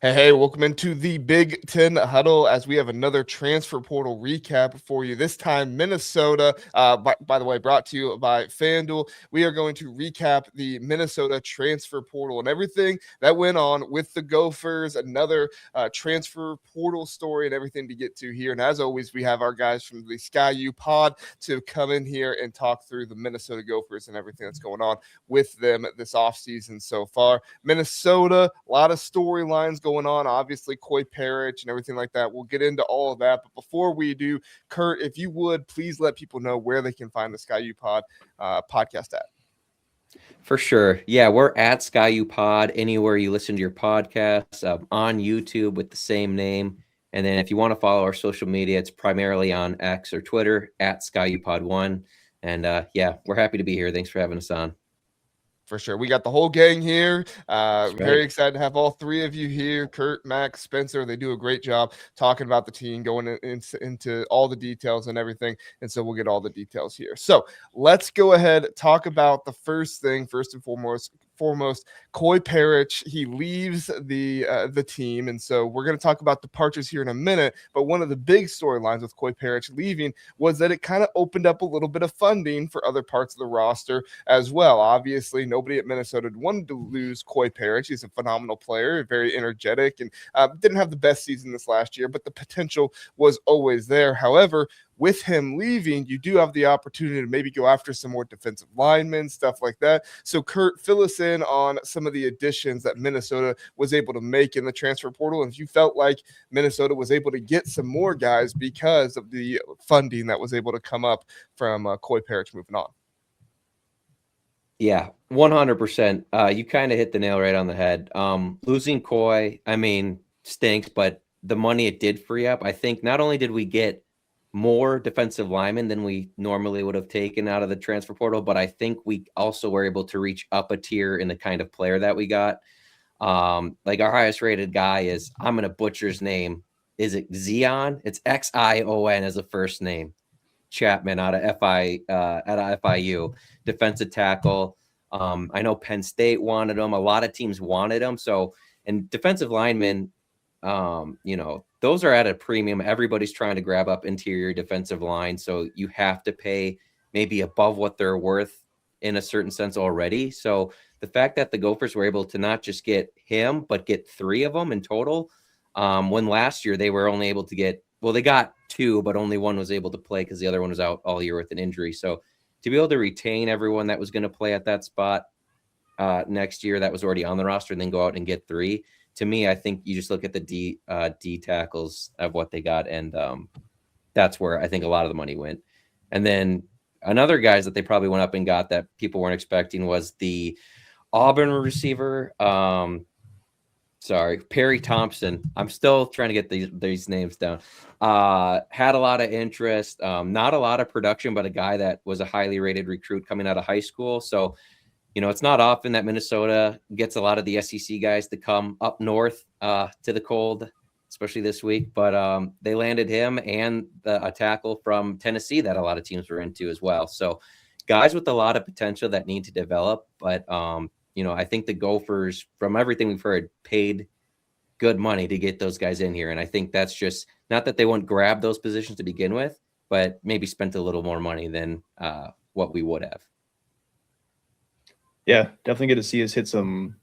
Hey, welcome into the Big Ten Huddle as we have another transfer portal recap for you. This time, Minnesota, by the way, brought to you by FanDuel. We are going to recap the Minnesota transfer portal and everything that went on with the Gophers, another transfer portal story and everything to get to here. And as always, we have our guys from the Sky U pod to come in here and talk through the Minnesota Gophers and everything that's going on with them this offseason so far. Minnesota, a lot of storylines going on, obviously Koi Perich and everything like that. We'll get into all of that. But before we do, Kurt, if you would, please let people know where they can find the Sky U Pod podcast at. For sure. Yeah, we're at Sky U Pod anywhere you listen to your podcasts, on YouTube with the same name. And then if you want to follow our social media, it's primarily on X or Twitter at Sky U Pod 1. And yeah, we're happy to be here. Thanks for having us on. For sure. We got the whole gang here. Right. Very excited to have all three of you here. Kurt, Max, Spencer. They do a great job talking about the team, going into all the details and everything. And so we'll get all the details here. So let's go ahead, talk about the first thing, first and foremost, Koi Perich. He leaves the team, and so we're going to talk about departures here in a minute. But one of the big storylines with Koi Perich leaving was that it kind of opened up a little bit of funding for other parts of the roster as well. Obviously, nobody at Minnesota wanted to lose Koi Perich. He's a phenomenal player, very energetic, and didn't have the best season this last year, but the potential was always there. However, with him leaving, you do have the opportunity to maybe go after some more defensive linemen, stuff like that. So, Kurt, fill us in on some of the additions that Minnesota was able to make in the transfer portal. And if you felt like Minnesota was able to get some more guys because of the funding that was able to come up from Koi Perich moving on. Yeah, 100%. You kind of hit the nail right on the head. Losing Koi, I mean, stinks, but the money it did free up, I think not only did we get more defensive linemen than we normally would have taken out of the transfer portal, but I think we also were able to reach up a tier in the kind of player that we got. Like our highest rated guy is, I'm going to butcher his name. Is it Zion? It's Xion as a first name. Chapman out of FIU, defensive tackle. I know Penn State wanted him. A lot of teams wanted him. So, and defensive linemen, those are at a premium. Everybody's trying to grab up interior defensive line. So you have to pay maybe above what they're worth in a certain sense already. So the fact that the Gophers were able to not just get him, but get three of them in total, when last year they were only able to get, well, they got two, but only one was able to play because the other one was out all year with an injury. So to be able to retain everyone that was going to play at that spot next year that was already on the roster and then go out and get three, to me, I think you just look at the D tackles of what they got, and that's where I think a lot of the money went. And then another guys that they probably went up and got that people weren't expecting was the Auburn receiver. Perry Thompson. I'm still trying to get these names down. Had a lot of interest, not a lot of production, but a guy that was a highly rated recruit coming out of high school. So, it's not often that Minnesota gets a lot of the SEC guys to come up north to the cold, especially this week. But they landed him and a tackle from Tennessee that a lot of teams were into as well. So guys with a lot of potential that need to develop. But, I think the Gophers, from everything we've heard, paid good money to get those guys in here. And I think that's just not that they won't grab those positions to begin with, but maybe spent a little more money than what we would have. Yeah, definitely get to see us hit some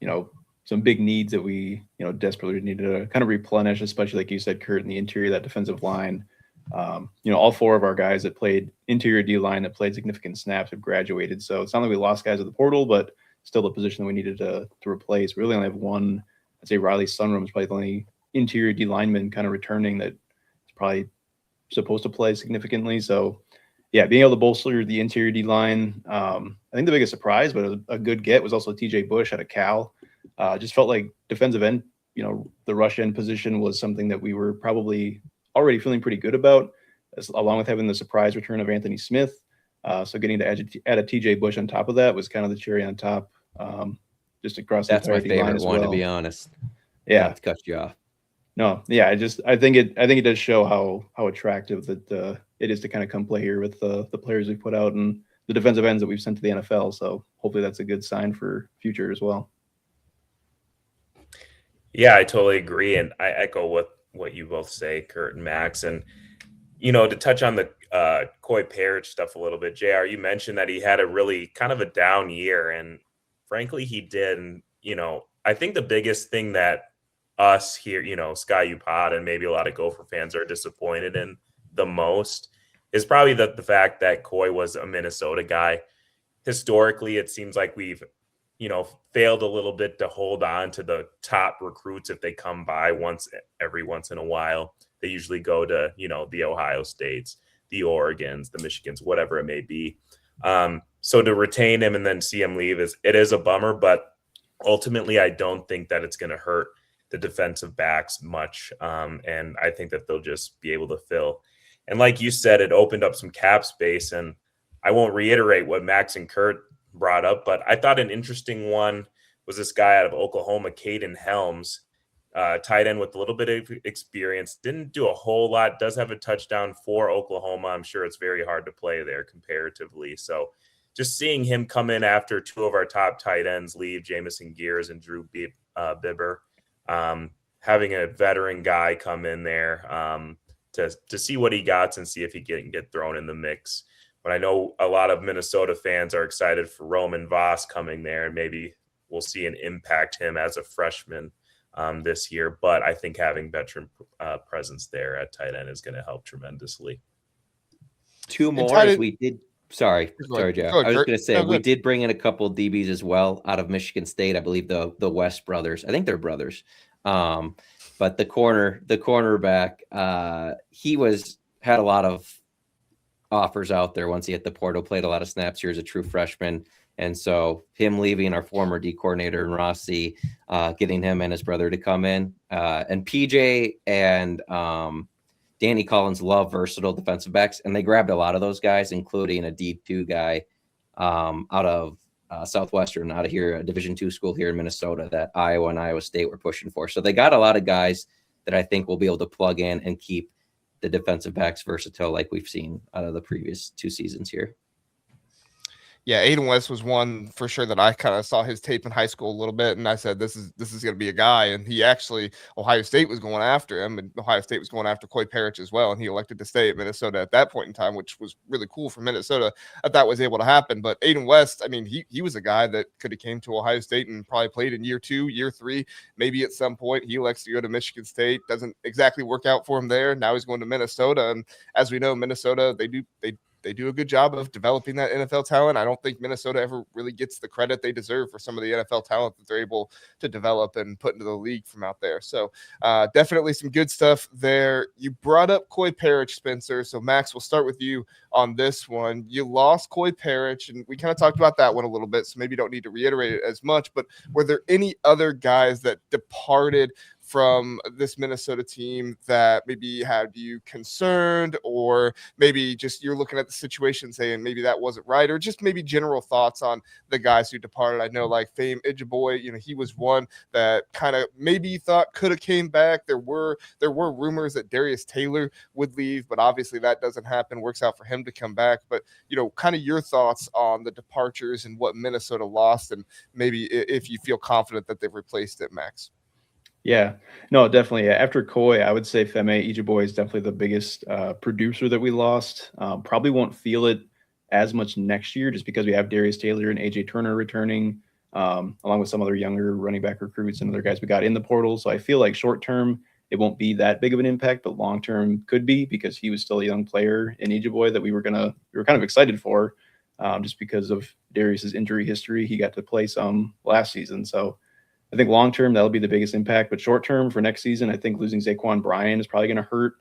big needs that we, desperately need to kind of replenish, especially like you said, Kurt, in the interior, that defensive line. All four of our guys that played interior D-line that played significant snaps have graduated. So it's not like we lost guys at the portal, but still a position that we needed to replace. We really only have one. I'd say Riley Sunrum is probably the only interior D lineman kind of returning that is probably supposed to play significantly. So, yeah, being able to bolster the interior D line. I think the biggest surprise, but a good get, was also TJ Bush out of Cal. Just felt like defensive end, the rush end position was something that we were probably already feeling pretty good about, along with having the surprise return of Anthony Smith. So getting to add a TJ Bush on top of that was kind of the cherry on top. Just across that's the my favorite one, well. To be honest. Yeah, not to cut you off. No, yeah, I think it does show how attractive that it is to kind of come play here with the players we put out and the defensive ends that we've sent to the NFL. So hopefully that's a good sign for future as well. Yeah, I totally agree. And I echo what you both say, Kurt and Max. And, to touch on the Koi Perich stuff a little bit, JR, you mentioned that he had a really kind of a down year. And frankly, he did. And, I think the biggest thing that us here, Sky U Pod and maybe a lot of Gopher fans are disappointed in the most is probably the fact that Koi was a Minnesota guy. Historically, it seems like we've failed a little bit to hold on to the top recruits if they come by every once in a while. They usually go to, the Ohio States, the Oregons, the Michigans, whatever it may be. So to retain him and then see him leave it is a bummer, but ultimately I don't think that it's going to hurt the defensive backs much. And I think that they'll just be able to fill. And like you said, it opened up some cap space, and I won't reiterate what Max and Kurt brought up, but I thought an interesting one was this guy out of Oklahoma, Caden Helms, tight end with a little bit of experience. Didn't do a whole lot, does have a touchdown for Oklahoma. I'm sure it's very hard to play there comparatively. So just seeing him come in after two of our top tight ends leave, Jamison Gears and Drew Bibber, having a veteran guy come in there to see what he got and see if he can get thrown in the mix. But I know a lot of Minnesota fans are excited for Roman Voss coming there, and maybe we'll see an impact him as a freshman this year. But I think having veteran presence there at tight end is going to help tremendously. Two more as we did. Sorry, Joe. I was going to say we did bring in a couple of DBs as well out of Michigan State. I believe the West brothers. I think they're brothers. But the cornerback, he had a lot of offers out there once he hit the portal, played a lot of snaps here as a true freshman. And so him leaving, our former D coordinator and Rossi, getting him and his brother to come in. And PJ and Danny Collins love versatile defensive backs, and they grabbed a lot of those guys, including a D2 guy out of Southwestern, out of here, a Division II school here in Minnesota that Iowa and Iowa State were pushing for. So they got a lot of guys that I think will be able to plug in and keep the defensive backs versatile like we've seen out of the previous 2 seasons here. Yeah, Aiden West was one for sure that I kind of saw his tape in high school a little bit, and I said, this is going to be a guy. And he actually, Ohio State was going after him, and Ohio State was going after Koi Perich as well, and he elected to stay at Minnesota at that point in time, which was really cool for Minnesota that was able to happen. But Aiden West, I mean, he was a guy that could have came to Ohio State and probably played in year 2, year 3, maybe at some point. He elects to go to Michigan State, doesn't exactly work out for him there. Now he's going to Minnesota, and as we know, Minnesota, they do a good job of developing that NFL talent. I don't think Minnesota ever really gets the credit they deserve for some of the NFL talent that they're able to develop and put into the league from out there. So definitely some good stuff there. You brought up Koi Perich, Spencer. So Max, we'll start with you on this one. You lost Koi Perich, and we kind of talked about that one a little bit, so maybe you don't need to reiterate it as much, but were there any other guys that departed from this Minnesota team that maybe had you concerned, or maybe just you're looking at the situation saying maybe that wasn't right, or just maybe general thoughts on the guys who departed? I know like Fame Ijiboy, he was one that kind of maybe you thought could have came back. There were rumors that Darius Taylor would leave, but obviously that doesn't happen. Works out for him to come back. But, kind of your thoughts on the departures and what Minnesota lost, and maybe if you feel confident that they've replaced it, Max. Yeah, no, definitely. After Koi, I would say Feme Ijiboy is definitely the biggest producer that we lost. Probably won't feel it as much next year just because we have Darius Taylor and AJ Turner returning, along with some other younger running back recruits and other guys we got in the portal. So I feel like short term, it won't be that big of an impact, but long term could be, because he was still a young player in Ijiboy that we were kind of excited for, just because of Darius's injury history. He got to play some last season. So I think long term that'll be the biggest impact, but short term for next season, I think losing Zaquan Bryan is probably going to hurt.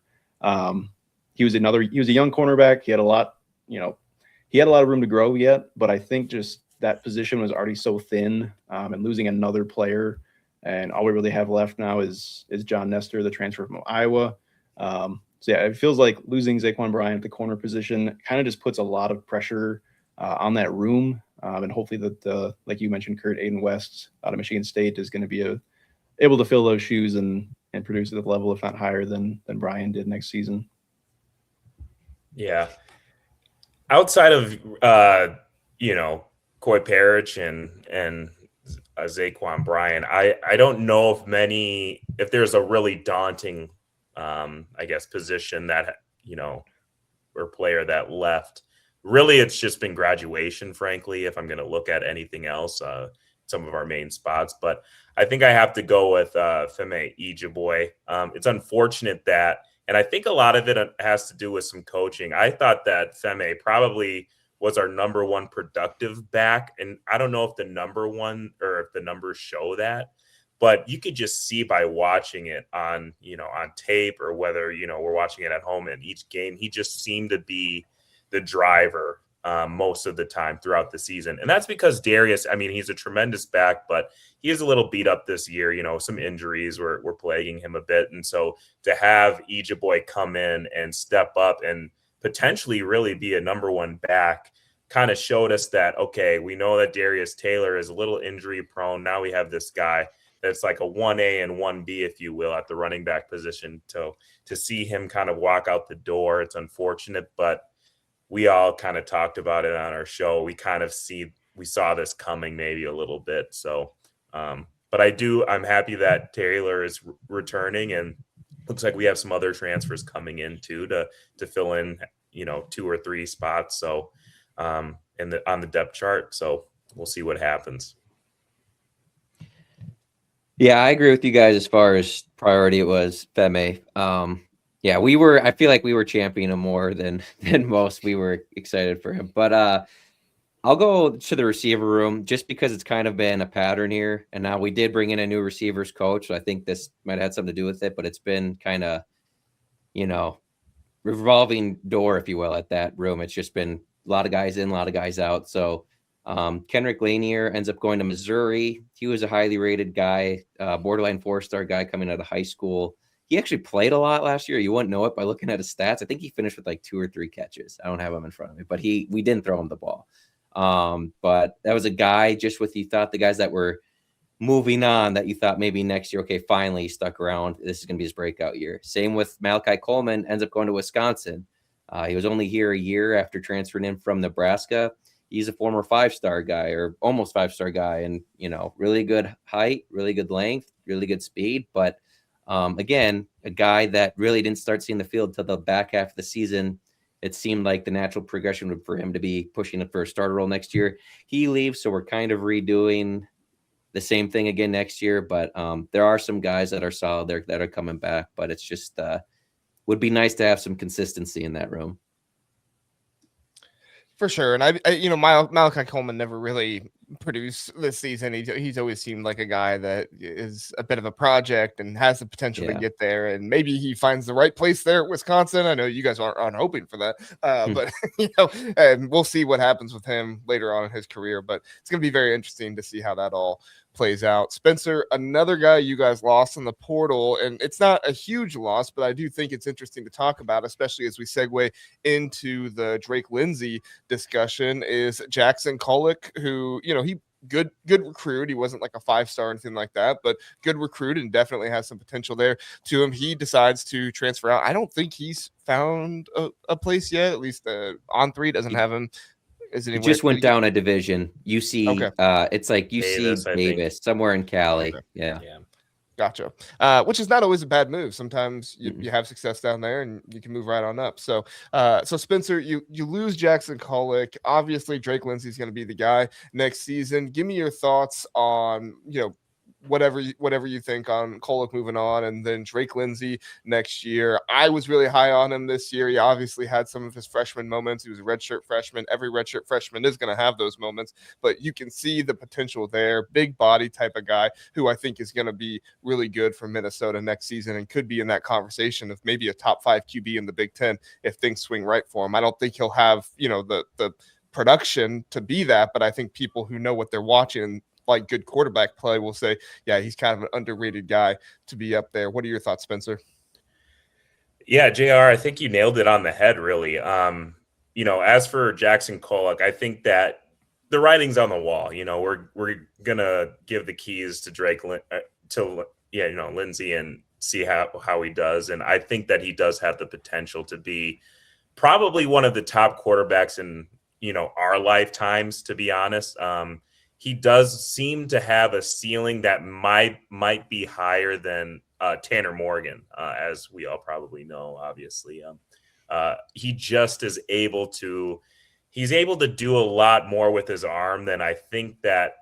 He was a young cornerback. He had a lot of room to grow yet, but I think just that position was already so thin, and losing another player, and all we really have left now is John Nestor, the transfer from Iowa. So yeah, it feels like losing Zaquan Bryan at the corner position kind of just puts a lot of pressure on that room. And hopefully that, like you mentioned, Kurt, Aiden West out of Michigan State is going to be able to fill those shoes and produce at the level, if not higher than Brian did next season. Yeah. Outside of, Koi Perich and Zaquan Bryant. I don't know if there's a really daunting, I guess, position that, or player that left. Really, it's just been graduation, frankly, if I'm going to look at anything else, some of our main spots. But I think I have to go with Femi Ijiboy. It's unfortunate that, and I think a lot of it has to do with some coaching. I thought that Femi probably was our number one productive back. And I don't know if the number one or if the numbers show that, but you could just see by watching it on tape, or whether, we're watching it at home in each game, he just seemed to be the driver most of the time throughout the season. And that's because Darius, I mean, he's a tremendous back, but he is a little beat up this year. Some injuries were plaguing him a bit. And so to have Ijiboy come in and step up and potentially really be a number one back kind of showed us that, okay, we know that Darius Taylor is a little injury prone. Now we have this guy that's like a 1A and 1B, if you will, at the running back position. So to see him kind of walk out the door, it's unfortunate, but we all kind of talked about it on our show. We saw this coming maybe a little bit. So, but I'm happy that Taylor is returning, and looks like we have some other transfers coming in too to fill in, 2 or 3 spots. So, on the depth chart. So we'll see what happens. Yeah, I agree with you guys as far as priority. It was Femi. Yeah, I feel like we were championing him more than most. We were excited for him, but I'll go to the receiver room just because it's kind of been a pattern here. And now we did bring in a new receivers coach. So I think this might have had something to do with it, but it's been kind of, revolving door, if you will, at that room. It's just been a lot of guys in, a lot of guys out. So Kenrick Lanier ends up going to Missouri. He was a highly rated guy, borderline 4-star guy coming out of high school. He actually played a lot last year. You wouldn't know it by looking at his stats. I think he finished with like 2 or 3 catches. I don't have him in front of me, but we didn't throw him the ball. But that was a guy just with, you thought the guys that were moving on that you thought maybe next year, okay, finally he stuck around. This is going to be his breakout year. Same with Malachi Coleman, ends up going to Wisconsin. He was only here a year after transferring in from Nebraska. He's a former 5-star guy, or almost 5-star guy, and really good height, really good length, really good speed. But again, a guy that really didn't start seeing the field till the back half of the season. It seemed like the natural progression for him to be pushing it for a starter role next year. He leaves, so we're kind of redoing the same thing again next year. But there are some guys that are solid there that are coming back. But it's just would be nice to have some consistency in that room. For sure. And Malachi Coleman never really produced this season. He's always seemed like a guy that is a bit of a project and has the potential to get there. And maybe he finds the right place there at Wisconsin. I know you guys aren't hoping for that, but and we'll see what happens with him later on in his career. But it's going to be very interesting to see how that all plays out. Spencer, another guy you guys lost in the portal, and it's not a huge loss, but I do think it's interesting to talk about, especially as we segue into the Drake Lindsey discussion, is Jackson Kolek, who, he good recruit. He wasn't like a 5-star or anything like that, but good recruit and definitely has some potential there to him. He decides to transfer out. I don't think he's found a place yet, at least On3 doesn't have him. He just went down a division. UC, okay. It's like UC Davis, somewhere in Cali. Okay. Yeah. Gotcha. Which is not always a bad move. Sometimes you have success down there and you can move right on up. So Spencer, you lose Jackson Kolek. Obviously, Drake Lindsey is going to be the guy next season. Give me your thoughts on, whatever you think on Kolek moving on, and then Drake Lindsey next year. I was really high on him this year. He obviously had some of his freshman moments. He was a redshirt freshman. Every redshirt freshman is going to have those moments, but you can see the potential there. Big body type of guy who I think is going to be really good for Minnesota next season and could be in that conversation of maybe a top 5 QB in the Big Ten if things swing right for him. I don't think he'll have, the production to be that, but I think people who know what they're watching, like good quarterback play, will say, yeah, he's kind of an underrated guy to be up there. What are your thoughts, Spencer? Yeah, JR, I think you nailed it on the head, really. As for Jackson Kolek, I think that the writing's on the wall. We're gonna give the keys to Lindsey and see how he does. And I think that he does have the potential to be probably one of the top quarterbacks in, our lifetimes, to be honest. he does seem to have a ceiling that might be higher than Tanner Morgan, as we all probably know. Obviously, he just is able to. He's able to do a lot more with his arm than I think that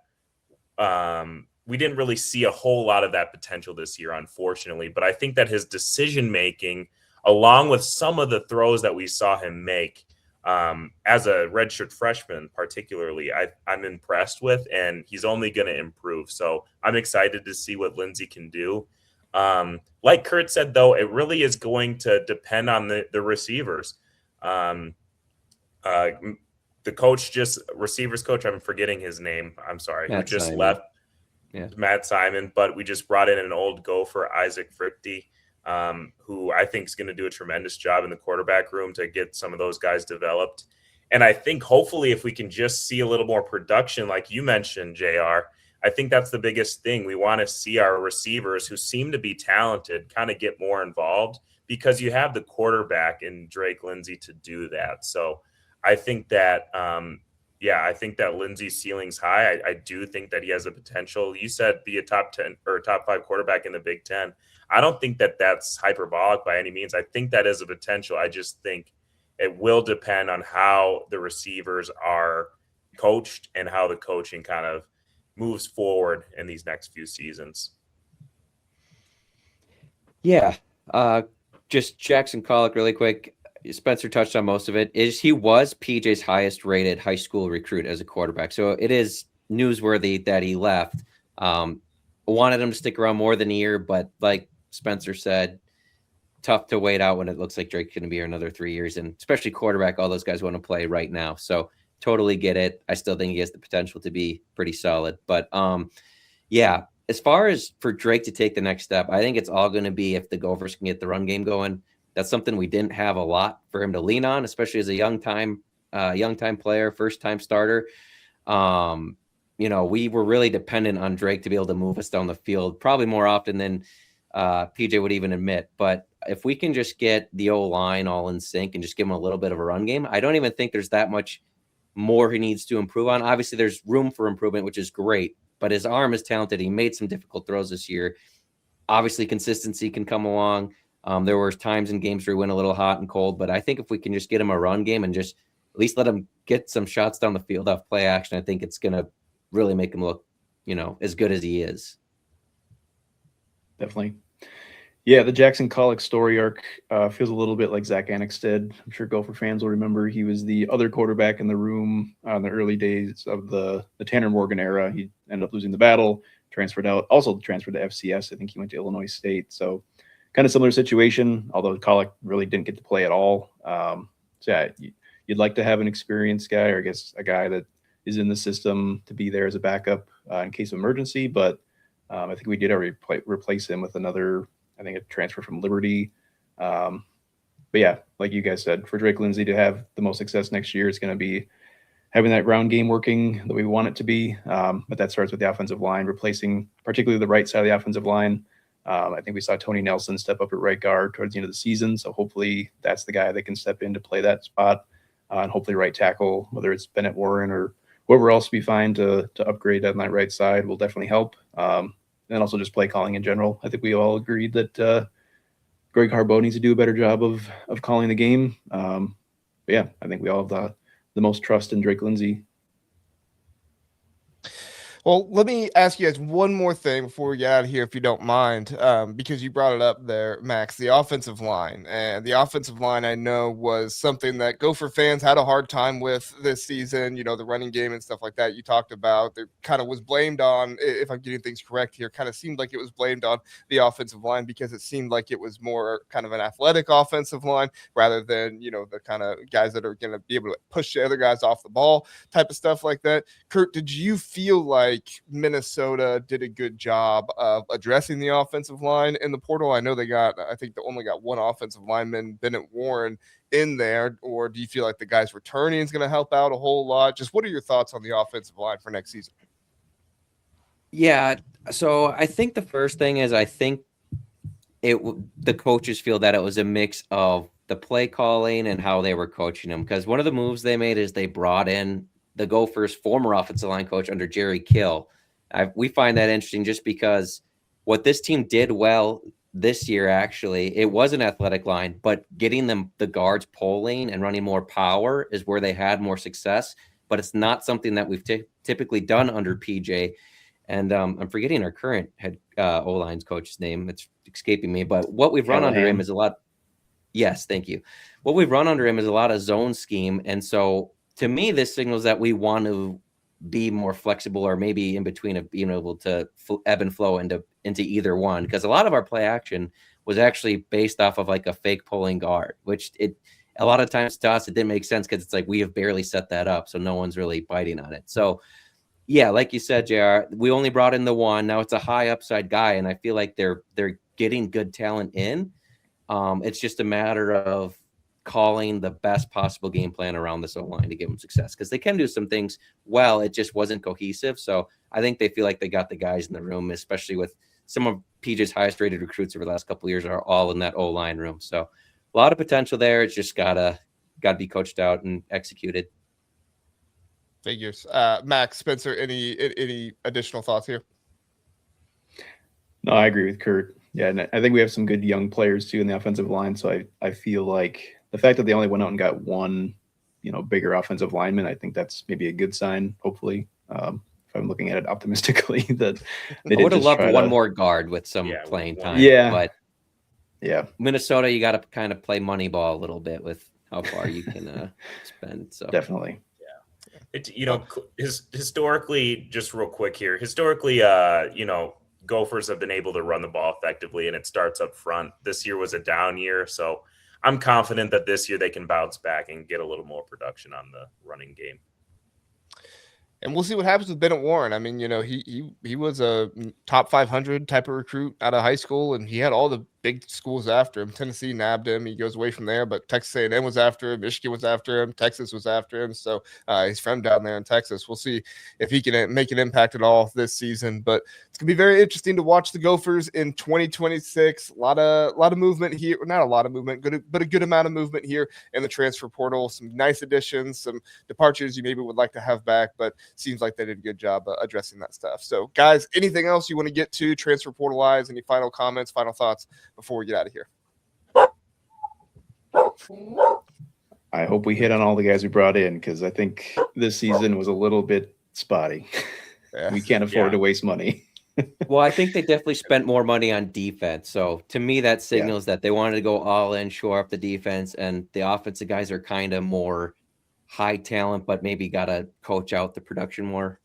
we didn't really see a whole lot of that potential this year, unfortunately. But I think that his decision making, along with some of the throws that we saw him make as a redshirt freshman, particularly, I'm impressed with, and he's only going to improve. So I'm excited to see what Lindsey can do. Like Kurt said, though, it really is going to depend on the receivers. The receivers coach, I'm forgetting his name. I'm sorry, Matt who just Simon. left. Yeah. Matt Simon, but we just brought in an old Gopher, Isaac Fripke, who I think is going to do a tremendous job in the quarterback room to get some of those guys developed. And I think hopefully if we can just see a little more production, like you mentioned, JR, I think that's the biggest thing. We want to see our receivers who seem to be talented kind of get more involved, because you have the quarterback in Drake Lindsey to do that. So I think that, I think that Lindsey's ceiling's high. I do think that he has the potential. You said be a top 10 or top 5 quarterback in the Big Ten. I don't think that that's hyperbolic by any means. I think that is a potential. I just think it will depend on how the receivers are coached and how the coaching kind of moves forward in these next few seasons. Yeah. Just Jackson Collick really quick. Spencer touched on most of it. He was PJ's highest rated high school recruit as a quarterback. So it is newsworthy that he left. Wanted him to stick around more than a year, but like Spencer said, tough to wait out when it looks like Drake's going to be here another 3 years, and especially quarterback, all those guys want to play right now. So totally get it. I still think he has the potential to be pretty solid. But as far as for Drake to take the next step, I think it's all going to be if the Gophers can get the run game going. That's something we didn't have a lot for him to lean on, especially as a young time player, first time starter. We were really dependent on Drake to be able to move us down the field, probably more often than PJ would even admit. But if we can just get the O-line all in sync and just give him a little bit of a run game, I don't even think there's that much more he needs to improve on. Obviously, there's room for improvement, which is great, but his arm is talented. He made some difficult throws this year. Obviously, consistency can come along. There were times in games where he went a little hot and cold, but I think if we can just get him a run game and just at least let him get some shots down the field off play action, I think it's going to really make him look, as good as he is. Definitely. Yeah, the Jackson Collick story arc feels a little bit like Zach Annexted. I'm sure Gopher fans will remember he was the other quarterback in the room in the early days of the Tanner Morgan era. He ended up losing the battle, transferred out, also transferred to FCS. I think he went to Illinois State. So kind of similar situation, although Collick really didn't get to play at all. You'd like to have an experienced guy, or I guess a guy that is in the system to be there as a backup in case of emergency. But I think we did already replace him with another, I think, a transfer from Liberty. But yeah, like you guys said, for Drake Lindsey to have the most success next year, it's going to be having that ground game working that we want it to be. But that starts with the offensive line, replacing particularly the right side of the offensive line. I think we saw Tony Nelson step up at right guard towards the end of the season. So hopefully that's the guy that can step in to play that spot. And hopefully right tackle, whether it's Bennett Warren or whoever else we find to upgrade on that right side, will definitely help. And also just play calling in general. I think we all agreed that Greg Harbaugh needs to do a better job of calling the game. But yeah, I think we all have the most trust in Drake Lindsey. Well, let me ask you guys one more thing before we get out of here, if you don't mind, because you brought it up there, Max, the offensive line. And the offensive line, I know, was something that Gopher fans had a hard time with this season, the running game and stuff like that you talked about. It kind of was blamed on, if I'm getting things correct here, kind of seemed like it was blamed on the offensive line because it seemed like it was more kind of an athletic offensive line rather than, the kind of guys that are going to be able to push the other guys off the ball type of stuff like that. Kurt, did you feel like Minnesota did a good job of addressing the offensive line in the portal? I know they only got one offensive lineman, Bennett Warren, in there. Or do you feel like the guys returning is going to help out a whole lot? Just what are your thoughts on the offensive line for next season? Yeah, so I think the first thing is the coaches feel that it was a mix of the play calling and how they were coaching them, because one of the moves they made is they brought in the Gophers' former offensive line coach under Jerry Kill. We find that interesting just because what this team did well this year, actually, it was an athletic line, but getting the guards pulling and running more power is where they had more success. But it's not something that we've typically done under PJ. And I'm forgetting our current head O-line's coach's name. It's escaping me. But what we've run under him is a lot. Yes, thank you. What we've run under him is a lot of zone scheme. And so to me, this signals that we want to be more flexible, or maybe in between of being able to ebb and flow into either one. Because a lot of our play action was actually based off of like a fake pulling guard, which a lot of times to us, it didn't make sense because it's like we have barely set that up. So no one's really biting on it. So yeah, like you said, JR, we only brought in the one. Now it's a high upside guy. And I feel like they're getting good talent in. It's just a matter of calling the best possible game plan around this O-line to give them success, because they can do some things well. It just wasn't cohesive. So I think they feel like they got the guys in the room, especially with some of PJ's highest rated recruits over the last couple of years are all in that O-line room. So a lot of potential there. It's just gotta be coached out and executed. Figures. Max, Spencer, any additional thoughts here? No, I agree with Kurt. Yeah, and I think we have some good young players too in the offensive line. So I feel like the fact that they only went out and got one, bigger offensive lineman, I think that's maybe a good sign. Hopefully, if I'm looking at it optimistically, that they I would have loved one more guard with some playing time. Yeah, but yeah, Minnesota, you got to kind of play money ball a little bit with how far you can spend. So definitely. Historically, just real quick here, Gophers have been able to run the ball effectively, and it starts up front. This year was a down year, so I'm confident that this year they can bounce back and get a little more production on the running game. And we'll see what happens with Bennett Warren. I mean, he was a top 500 type of recruit out of high school, and he had all the big schools after him. Tennessee nabbed him. He goes away from there, but Texas A&M was after him. Michigan was after him. Texas was after him. So he's from down there in Texas. We'll see if he can make an impact at all this season. But it's going to be very interesting to watch the Gophers in 2026. A lot of movement here. Not a lot of movement, but a good amount of movement here in the transfer portal. Some nice additions, some departures you maybe would like to have back, but seems like they did a good job addressing that stuff. So, guys, anything else you want to get to transfer portal-wise? Any final comments, final thoughts before we get out of here? I hope we hit on all the guys we brought in, because I think this season was a little bit spotty. Yeah. We can't afford to waste money. Well, I think they definitely spent more money on defense. So to me, that signals that they wanted to go all in, shore up the defense, and the offensive guys are kind of more high talent, but maybe got to coach out the production more.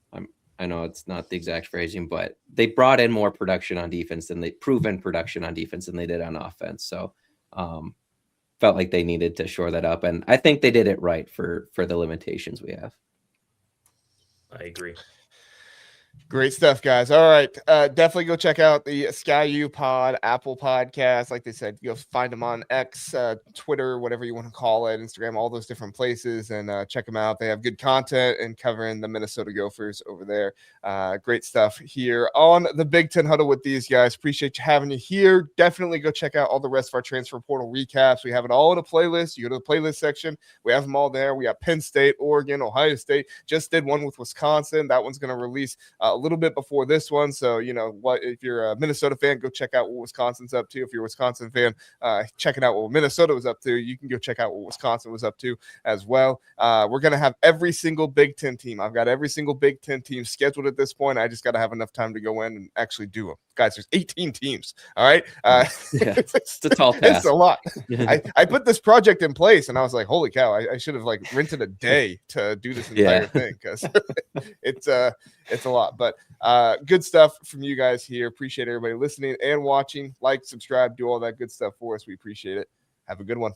I know it's not the exact phrasing, but they brought in more production on defense than they proven production on defense than they did on offense. So felt like they needed to shore that up. And I think they did it right for the limitations we have. I agree. Great stuff, guys. All right. Definitely go check out the Sky U Pod, Apple Podcast. Like they said, go find them on X, Twitter, whatever you want to call it, Instagram, all those different places, and check them out. They have good content and covering the Minnesota Gophers over there. Great stuff here on the Big Ten Huddle with these guys. Appreciate you having you here. Definitely go check out all the rest of our transfer portal recaps. We have it all in a playlist. You go to the playlist section. We have them all there. We got Penn State, Oregon, Ohio State. Just did one with Wisconsin. That one's going to release a little bit before this one. So, if you're a Minnesota fan, go check out what Wisconsin's up to. If you're a Wisconsin fan, checking out what Minnesota was up to, you can go check out what Wisconsin was up to as well. We're going to have every single Big Ten team. I've got every single Big Ten team scheduled at this point. I just got to have enough time to go in and actually do them. Guys, there's 18 teams. All right. It's a tall task. It's a lot. I put this project in place and I was like, holy cow, I should have rented a day to do this entire thing, because it's a lot. But good stuff from you guys here. Appreciate everybody listening and watching. Like, subscribe, do all that good stuff for us. We appreciate it. Have a good one.